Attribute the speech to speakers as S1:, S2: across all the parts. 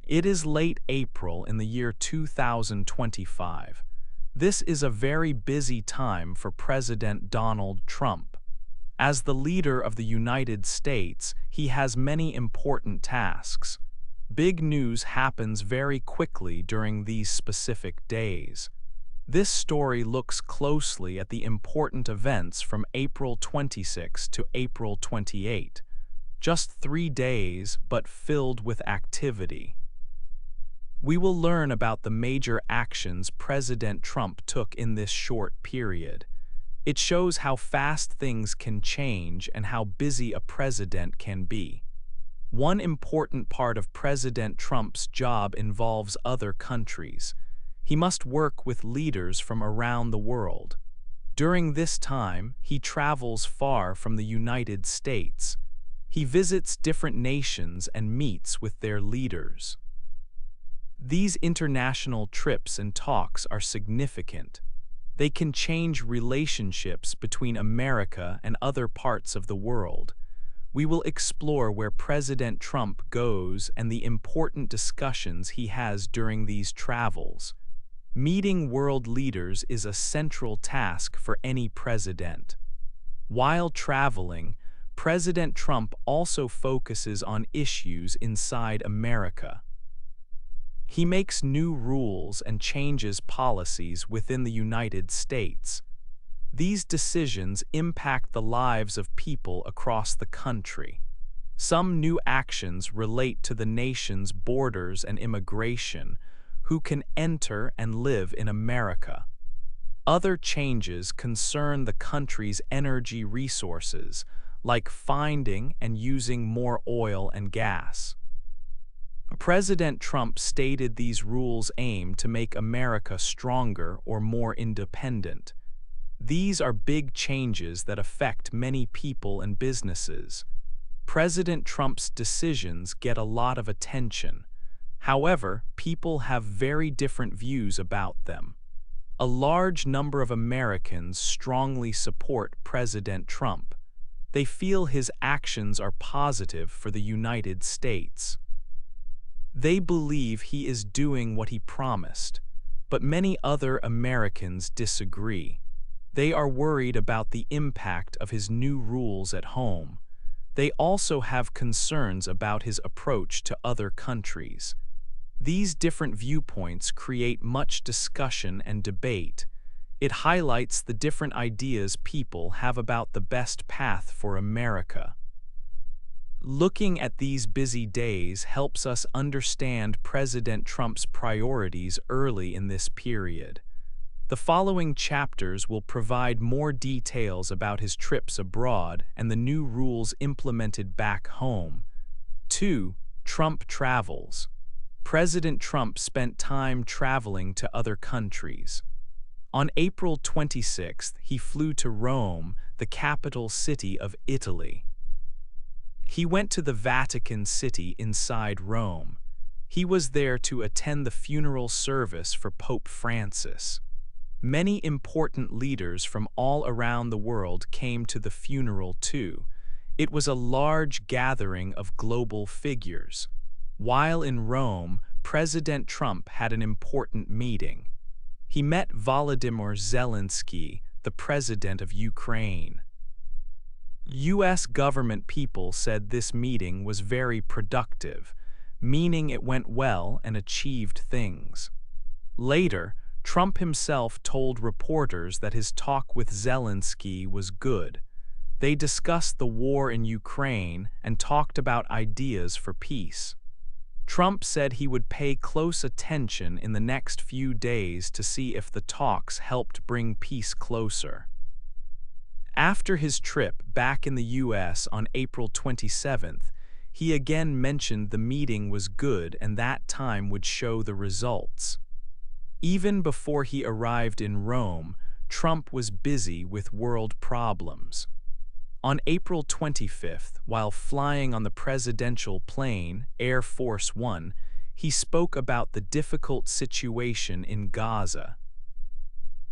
S1: It is late April in the year 2025. This is a very busy time for President Donald Trump. As the leader of the United States, he has many important tasks. Big news happens very quickly during these specific days. This story looks closely at the important events from April 26 to April 28. Just 3 days, but filled with activity. We will learn about the major actions President Trump took in this short period. It shows how fast things can change and how busy a president can be. One important part of President Trump's job involves other countries. He must work with leaders from around the world. During this time, he travels far from the United States. He visits different nations and meets with their leaders. These international trips and talks are significant. They can change relationships between America and other parts of the world. We will explore where President Trump goes and the important discussions he has during these travels. Meeting world leaders is a central task for any president. While traveling, President Trump also focuses on issues inside America. He makes new rules and changes policies within the United States. These decisions impact the lives of people across the country. Some new actions relate to the nation's borders and immigration, who can enter and live in America. Other changes concern the country's energy resources, like finding and using more oil and gas. President Trump stated these rules aim to make America stronger or more independent. These are big changes that affect many people and businesses. President Trump's decisions get a lot of attention. However, people have very different views about them. A large number of Americans strongly support President Trump. They feel his actions are positive for the United States. They believe he is doing what he promised, but many other Americans disagree. They are worried about the impact of his new rules at home. They also have concerns about his approach to other countries. These different viewpoints create much discussion and debate. It highlights the different ideas people have about the best path for America. Looking at these busy days helps us understand President Trump's priorities early in this period. The following chapters will provide more details about his trips abroad and the new rules implemented back home. 2. Trump travels. President Trump spent time traveling to other countries. On April 26th, he flew to Rome, the capital city of Italy. He went to the Vatican City inside Rome. He was there to attend the funeral service for Pope Francis. Many important leaders from all around the world came to the funeral too. It was a large gathering of global figures. While in Rome, President Trump had an important meeting. He met Volodymyr Zelensky, the president of Ukraine. U.S. government people said this meeting was very productive, meaning it went well and achieved things. Later, Trump himself told reporters that his talk with Zelensky was good. They discussed the war in Ukraine and talked about ideas for peace. Trump said he would pay close attention in the next few days to see if the talks helped bring peace closer. After his trip back in the U.S. on April 27th, he again mentioned the meeting was good and that time would show the results. Even before he arrived in Rome, Trump was busy with world problems. On April 25th, while flying on the presidential plane, Air Force One, he spoke about the difficult situation in Gaza.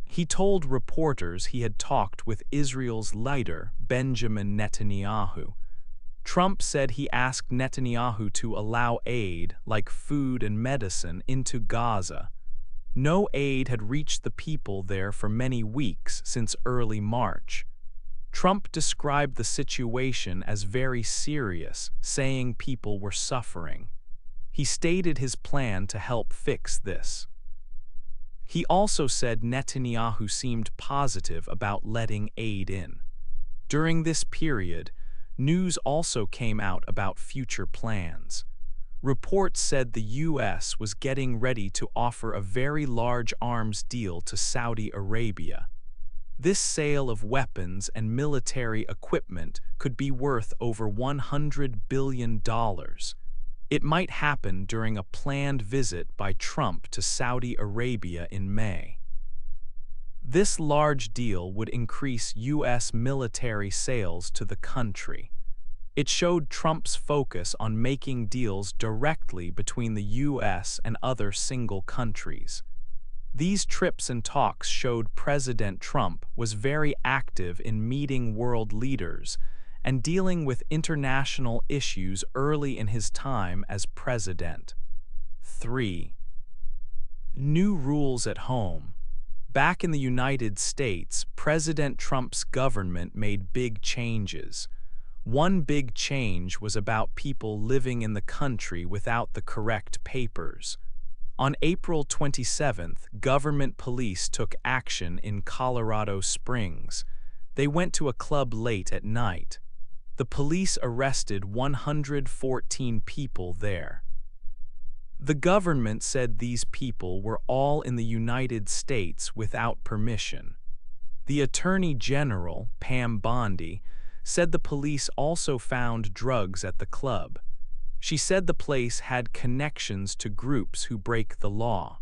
S1: He told reporters he had talked with Israel's leader, Benjamin Netanyahu. Trump said he asked Netanyahu to allow aid, like food and medicine, into Gaza. No aid had reached the people there for many weeks since early March. Trump described the situation as very serious, saying people were suffering. He stated his plan to help fix this. He also said Netanyahu seemed positive about letting aid in. During this period, news also came out about future plans. Reports said the U.S. was getting ready to offer a very large arms deal to Saudi Arabia. This sale of weapons and military equipment could be worth over $100 billion. It might happen during a planned visit by Trump to Saudi Arabia in May. This large deal would increase U.S. military sales to the country. It showed Trump's focus on making deals directly between the U.S. and other single countries. These trips and talks showed President Trump was very active in meeting world leaders and dealing with international issues early in his time as president. 3. New rules at home. Back in the United States, President Trump's government made big changes. One big change was about people living in the country without the correct papers. On April 27th, government police took action in Colorado Springs. They went to a club late at night. The police arrested 114 people there. The government said these people were all in the United States without permission. The Attorney General, Pam Bondi, said the police also found drugs at the club. She said the place had connections to groups who break the law.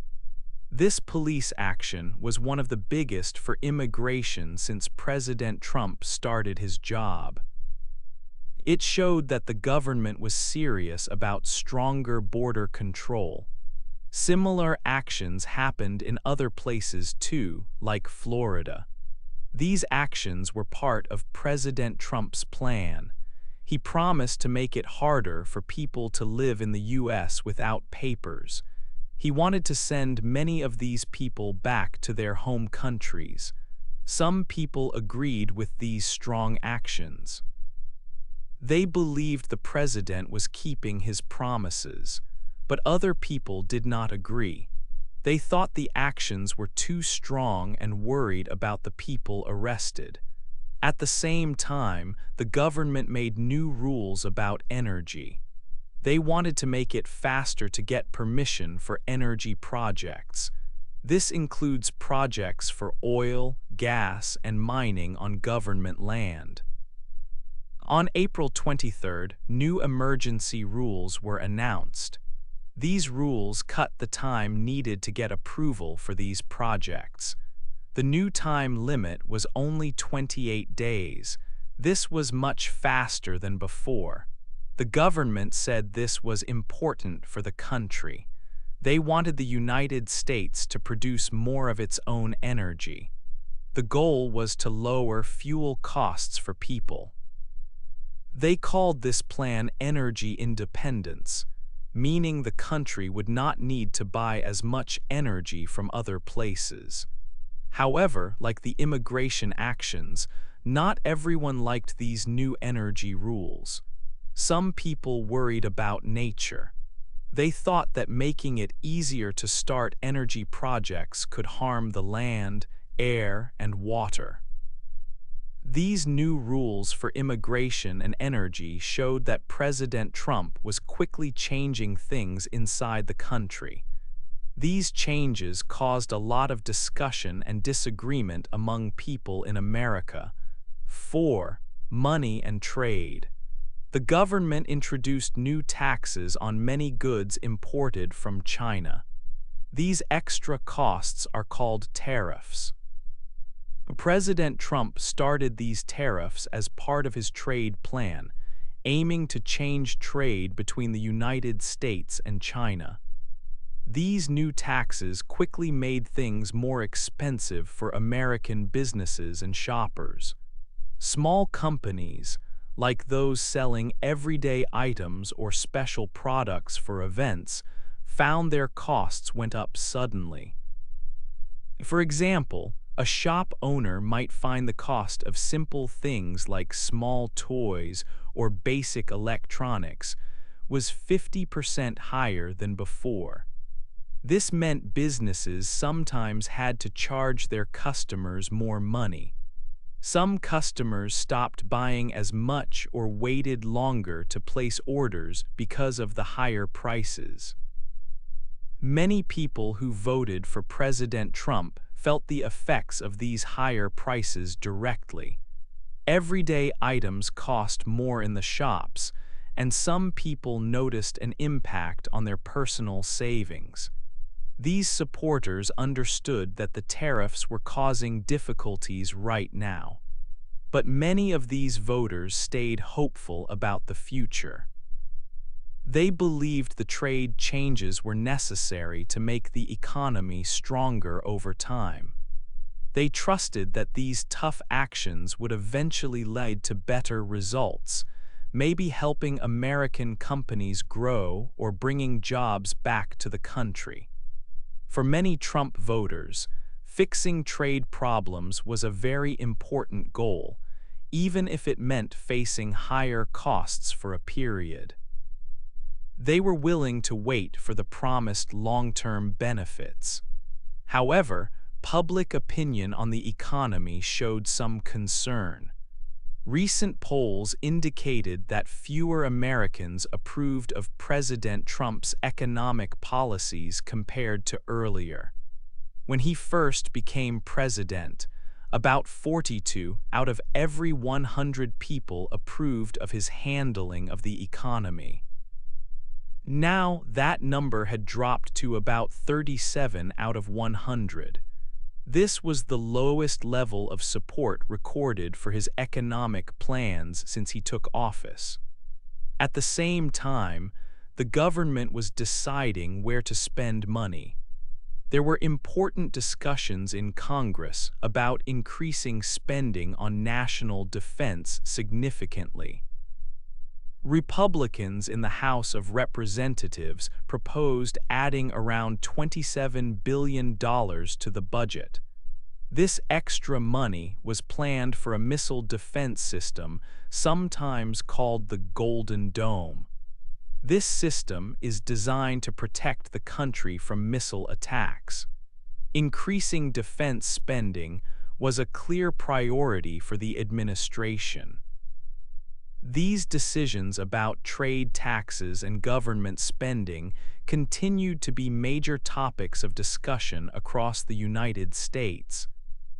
S1: This police action was one of the biggest for immigration since President Trump started his job. It showed that the government was serious about stronger border control. Similar actions happened in other places too, like Florida. These actions were part of President Trump's plan. He promised to make it harder for people to live in the U.S. without papers. He wanted to send many of these people back to their home countries. Some people agreed with these strong actions. They believed the president was keeping his promises, but other people did not agree. They thought the actions were too strong and worried about the people arrested. At the same time, the government made new rules about energy. They wanted to make it faster to get permission for energy projects. This includes projects for oil, gas, and mining on government land. On April 23rd, new emergency rules were announced. These rules cut the time needed to get approval for these projects. The new time limit was only 28 days. This was much faster than before. The government said this was important for the country. They wanted the United States to produce more of its own energy. The goal was to lower fuel costs for people. They called this plan energy independence, meaning the country would not need to buy as much energy from other places. However, like the immigration actions, not everyone liked these new energy rules. Some people worried about nature. They thought that making it easier to start energy projects could harm the land, air, and water. These new rules for immigration and energy showed that President Trump was quickly changing things inside the country. These changes caused a lot of discussion and disagreement among people in America. 4. Money and trade. The government introduced new taxes on many goods imported from China. These extra costs are called tariffs. President Trump started these tariffs as part of his trade plan, aiming to change trade between the United States and China. These new taxes quickly made things more expensive for American businesses and shoppers. Small companies, like those selling everyday items or special products for events, found their costs went up suddenly. For example, a shop owner might find the cost of simple things like small toys or basic electronics was 50% higher than before. This meant businesses sometimes had to charge their customers more money. Some customers stopped buying as much or waited longer to place orders because of the higher prices. Many people who voted for President Trump felt the effects of these higher prices directly. Everyday items cost more in the shops, and some people noticed an impact on their personal savings. These supporters understood that the tariffs were causing difficulties right now. But many of these voters stayed hopeful about the future. They believed the trade changes were necessary to make the economy stronger over time. They trusted that these tough actions would eventually lead to better results, maybe helping American companies grow or bringing jobs back to the country. For many Trump voters, fixing trade problems was a very important goal, even if it meant facing higher costs for a period. They were willing to wait for the promised long-term benefits. However, public opinion on the economy showed some concern. Recent polls indicated that fewer Americans approved of President Trump's economic policies compared to earlier. When he first became president, about 42 out of every 100 people approved of his handling of the economy. Now that number had dropped to about 37 out of 100. This was the lowest level of support recorded for his economic plans since he took office. At the same time, the government was deciding where to spend money. There were important discussions in Congress about increasing spending on national defense significantly. Republicans in the House of Representatives proposed adding around $27 billion to the budget. This extra money was planned for a missile defense system, sometimes called the Golden Dome. This system is designed to protect the country from missile attacks. Increasing defense spending was a clear priority for the administration. These decisions about trade taxes and government spending continued to be major topics of discussion across the United States.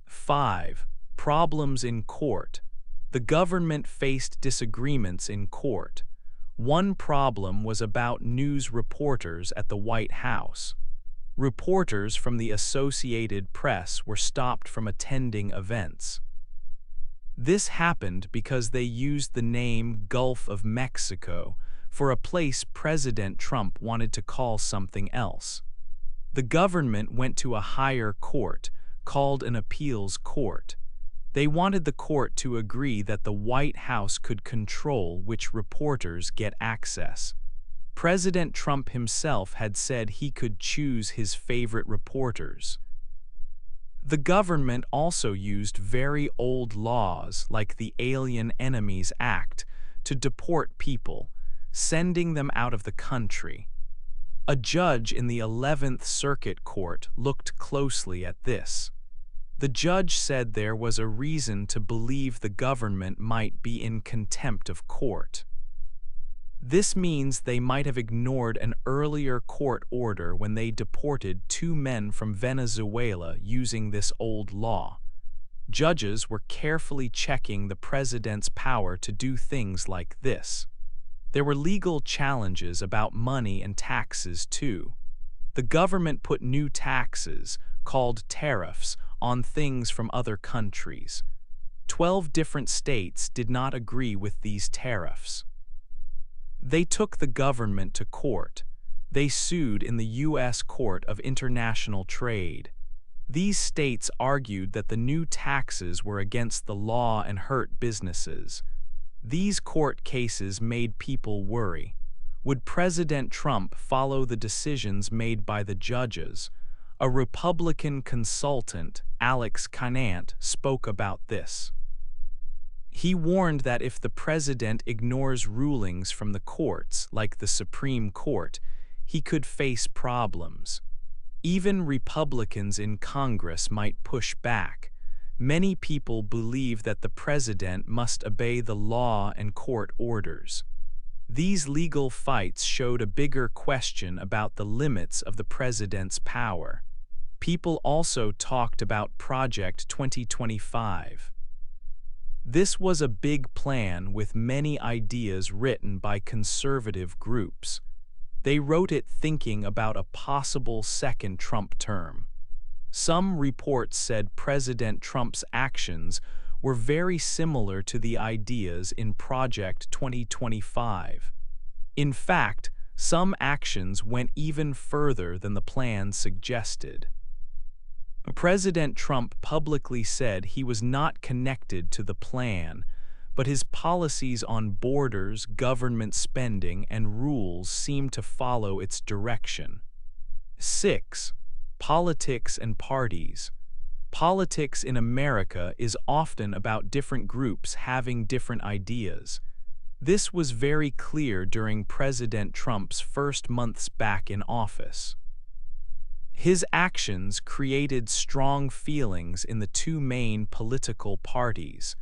S1: 5. Problems in court. The government faced disagreements in court. One problem was about news reporters at the White House. Reporters from the Associated Press were stopped from attending events. This happened because they used the name Gulf of Mexico for a place President Trump wanted to call something else. The government went to a higher court, called an appeals court. They wanted the court to agree that the White House could control which reporters get access. President Trump himself had said he could choose his favorite reporters. The government also used very old laws like the Alien Enemies Act to deport people, sending them out of the country. A judge in the 11th Circuit Court looked closely at this. The judge said there was a reason to believe the government might be in contempt of court. This means they might have ignored an earlier court order when they deported 2 men from Venezuela using this old law. Judges were carefully checking the president's power to do things like this. There were legal challenges about money and taxes too. The government put new taxes, called tariffs, on things from other countries. 12 different states did not agree with these tariffs. They took the government to court. They sued in the U.S. Court of International Trade. These states argued that the new taxes were against the law and hurt businesses. These court cases made people worry. Would President Trump follow the decisions made by the judges? A Republican consultant, Alex Canant, spoke about this. He warned that if the president ignores rulings from the courts, like the Supreme Court, he could face problems. Even Republicans in Congress might push back. Many people believe that the president must obey the law and court orders. These legal fights showed a bigger question about the limits of the president's power. People also talked about Project 2025. This was a big plan with many ideas written by conservative groups. They wrote it thinking about a possible second Trump term. Some reports said President Trump's actions were very similar to the ideas in Project 2025. In fact, some actions went even further than the plan suggested. President Trump publicly said he was not connected to the plan, but his policies on borders, government spending, and rules seemed to follow its direction. 6. Politics and parties. Politics in America is often about different groups having different ideas. This was very clear during President Trump's first months back in office. His actions created strong feelings in the two main political parties,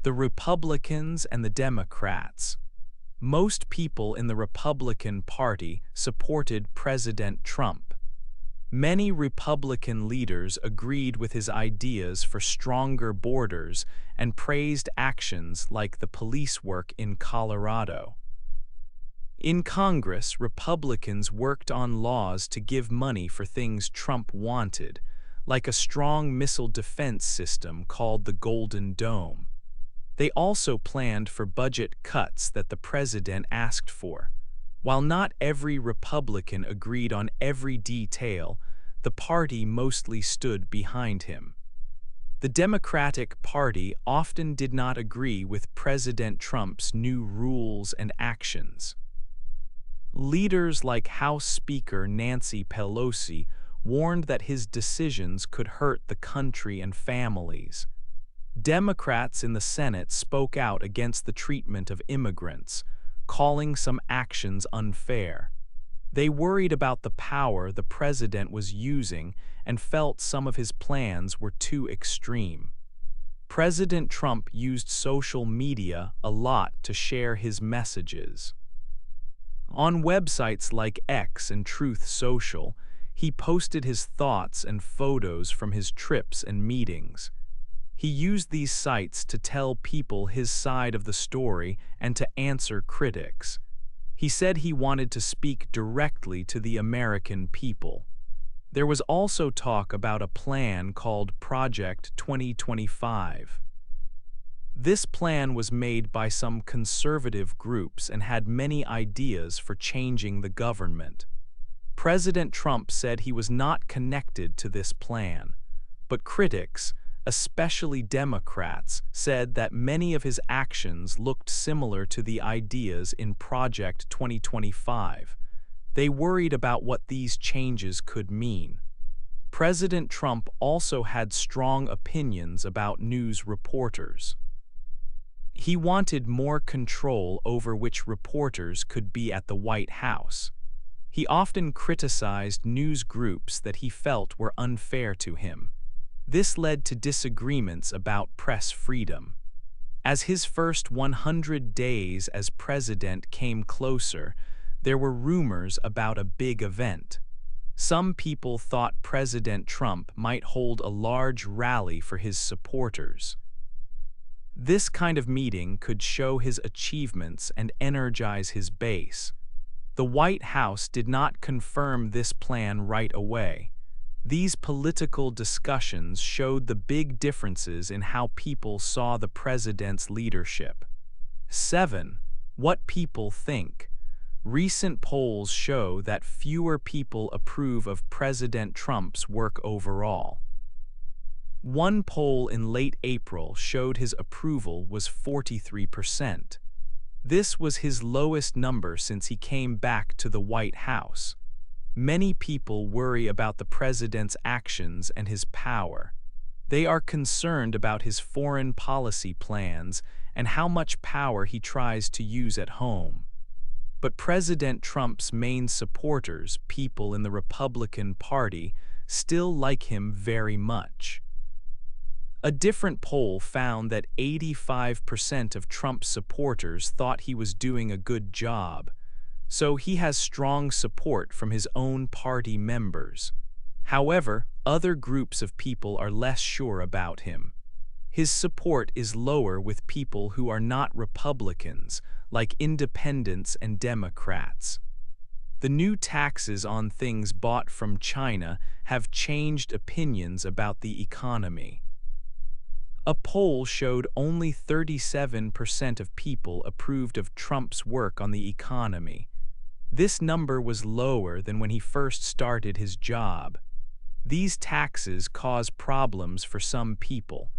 S1: the Republicans and the Democrats. Most people in the Republican Party supported President Trump. Many Republican leaders agreed with his ideas for stronger borders and praised actions like the police work in Colorado. In Congress, Republicans worked on laws to give money for things Trump wanted, like a strong missile defense system called the Golden Dome. They also planned for budget cuts that the president asked for. While not every Republican agreed on every detail, the party mostly stood behind him. The Democratic Party often did not agree with President Trump's new rules and actions. Leaders like House Speaker Nancy Pelosi warned that his decisions could hurt the country and families. Democrats in the Senate spoke out against the treatment of immigrants, calling some actions unfair. They worried about the power the president was using and felt some of his plans were too extreme. President Trump used social media a lot to share his messages. On websites like X and Truth Social, he posted his thoughts and photos from his trips and meetings. He used these sites to tell people his side of the story and to answer critics. He said he wanted to speak directly to the American people. There was also talk about a plan called Project 2025. This plan was made by some conservative groups and had many ideas for changing the government. President Trump said he was not connected to this plan, but critics, especially Democrats, said that many of his actions looked similar to the ideas in Project 2025. They worried about what these changes could mean. President Trump also had strong opinions about news reporters. He wanted more control over which reporters could be at the White House. He often criticized news groups that he felt were unfair to him. This led to disagreements about press freedom. As his first 100 days as president came closer, there were rumors about a big event. Some people thought President Trump might hold a large rally for his supporters. This kind of meeting could show his achievements and energize his base. The White House did not confirm this plan right away. These political discussions showed the big differences in how people saw the president's leadership. 7. What people think. Recent polls show that fewer people approve of President Trump's work overall. One poll in late April showed his approval was 43%. This was his lowest number since he came back to the White House. Many people worry about the president's actions and his power. They are concerned about his foreign policy plans and how much power he tries to use at home. But President Trump's main supporters, people in the Republican Party, still like him very much. A different poll found that 85% of Trump's supporters thought he was doing a good job, so he has strong support from his own party members. However, other groups of people are less sure about him. His support is lower with people who are not Republicans, like independents and Democrats. The new taxes on things bought from China have changed opinions about the economy. A poll showed only 37% of people approved of Trump's work on the economy. This number was lower than when he first started his job. These taxes cause problems for some people.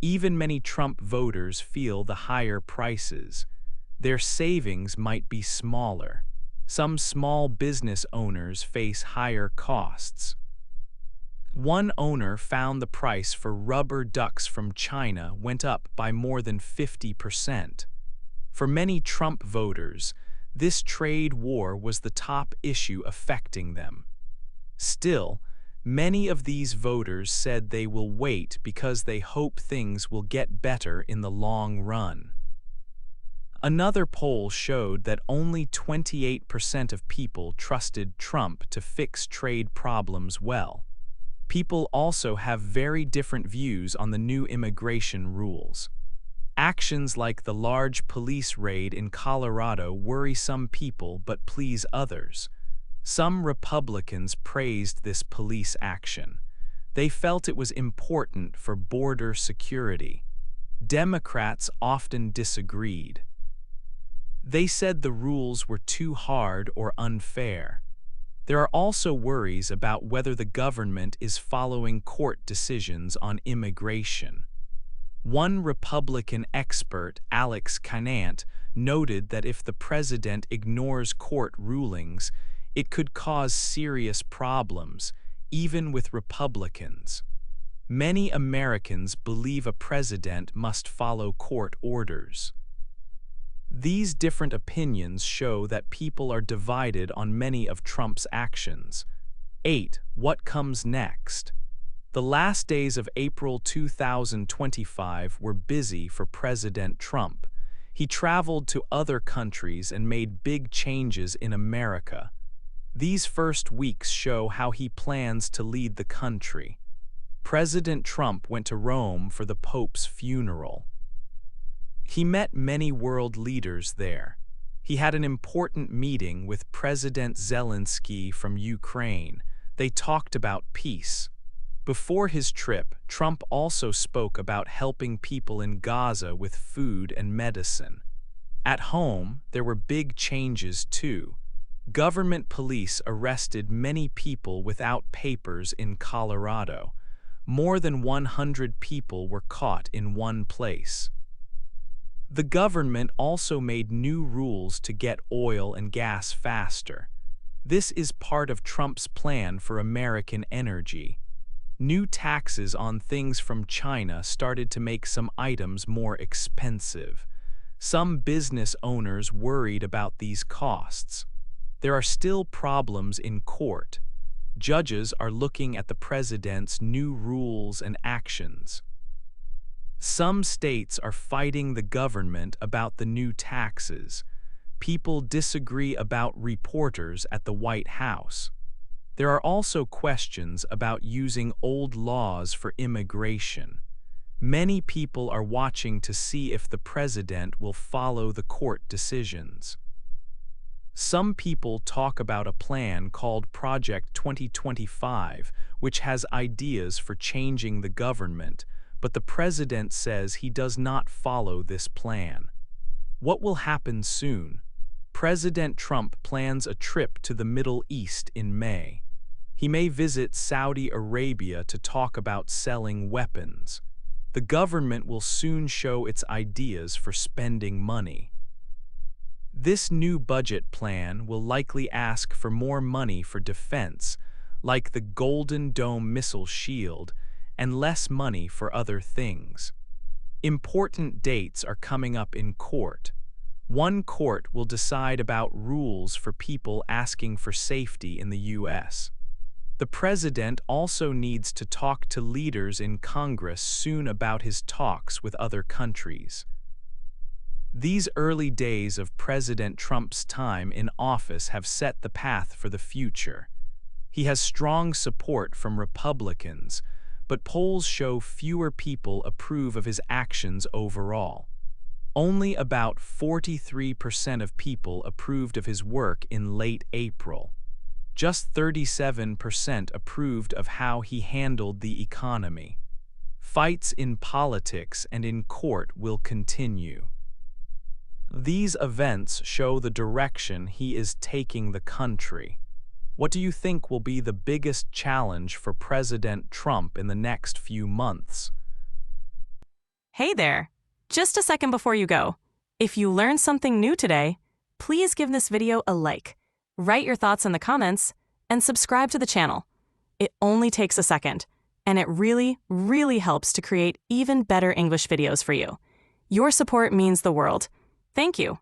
S1: Even many Trump voters feel the higher prices. Their savings might be smaller. Some small business owners face higher costs. One owner found the price for rubber ducks from China went up by more than 50%. For many Trump voters, this trade war was the top issue affecting them. Still, many of these voters said they will wait because they hope things will get better in the long run. Another poll showed that only 28% of people trusted Trump to fix trade problems well. People also have very different views on the new immigration rules. Actions like the large police raid in Colorado worry some people but please others. Some Republicans praised this police action. They felt it was important for border security. Democrats often disagreed. They said the rules were too hard or unfair. There are also worries about whether the government is following court decisions on immigration. One Republican expert, Alex Kinant, noted that if the president ignores court rulings, it could cause serious problems, even with Republicans. Many Americans believe a president must follow court orders. These different opinions show that people are divided on many of Trump's actions. 8. What comes next? The last days of April 2025 were busy for President Trump. He traveled to other countries and made big changes in America. These first weeks show how he plans to lead the country. President Trump went to Rome for the Pope's funeral. He met many world leaders there. He had an important meeting with President Zelensky from Ukraine. They talked about peace. Before his trip, Trump also spoke about helping people in Gaza with food and medicine. At home, there were big changes too. Government police arrested many people without papers in Colorado. More than 100 people were caught in one place. The government also made new rules to get oil and gas faster. This is part of Trump's plan for American energy. New taxes on things from China started to make some items more expensive. Some business owners worried about these costs. There are still problems in court. Judges are looking at the president's new rules and actions. Some states are fighting the government about the new taxes. People disagree about reporters at the White House. There are also questions about using old laws for immigration. Many people are watching to see if the president will follow the court decisions. Some people talk about a plan called Project 2025, which has ideas for changing the government, but the president says he does not follow this plan. What will happen soon? President Trump plans a trip to the Middle East in May. He may visit Saudi Arabia to talk about selling weapons. The government will soon show its ideas for spending money. This new budget plan will likely ask for more money for defense, like the Golden Dome missile shield, and less money for other things. Important dates are coming up in court. One court will decide about rules for people asking for safety in the U.S. The president also needs to talk to leaders in Congress soon about his talks with other countries. These early days of President Trump's time in office have set the path for the future. He has strong support from Republicans, but polls show fewer people approve of his actions overall. Only about 43% of people approved of his work in late April. Just 37% approved of how he handled the economy. Fights in politics and in court will continue. These events show the direction he is taking the country. What do you think will be the biggest challenge for President Trump in the next few months?
S2: Hey there! Just a second before you go. If you learned something new today, please give this video a like, write your thoughts in the comments, and subscribe to the channel. It only takes a second, and it really, really helps to create even better English videos for you. Your support means the world. Thank you.